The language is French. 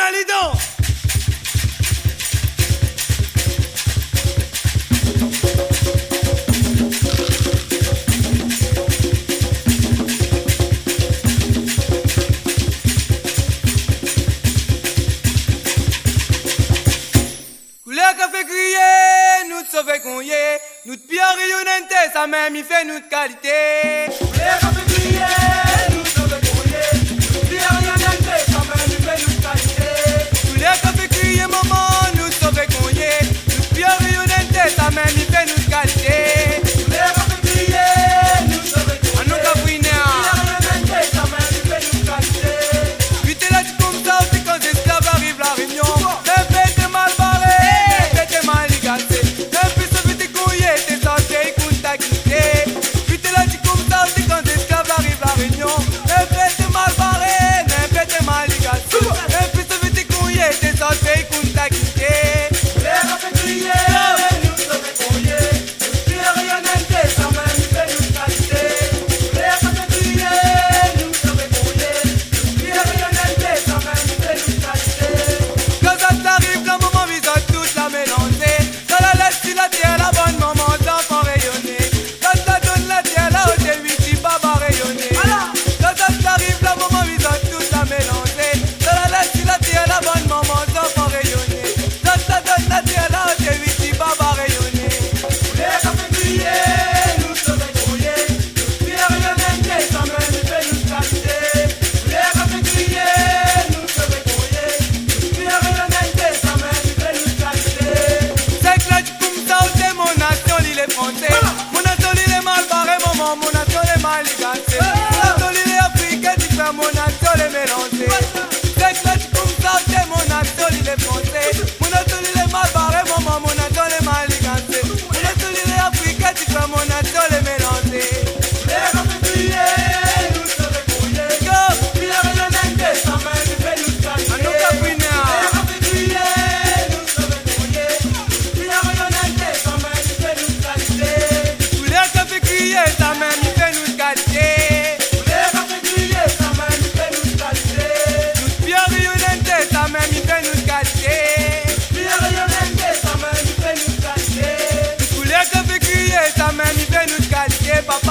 Alidon. Couleur qu'a fait crier, nous te sauver qu'on y est. Nous te pire rayonnante, ça même il fait notre qualité. Couleur qu'a fait crier, nous te sauver qu'on y est. Nous te pire rayonnante, ça même il fait notre qualité. Couleur qu'a fait crier maman, nous te sauver qu'on y est. Nous te pire rayonnante, ça même il fait notre qualité. Couleur qu'a fait crier, nous te sauver qu'on y est. Nous qu'a pris rayonnante, ça même il fait notre qualité. Puis t'es là tu comme ça, c'est quand les esclaves arrivent la réunion. Papa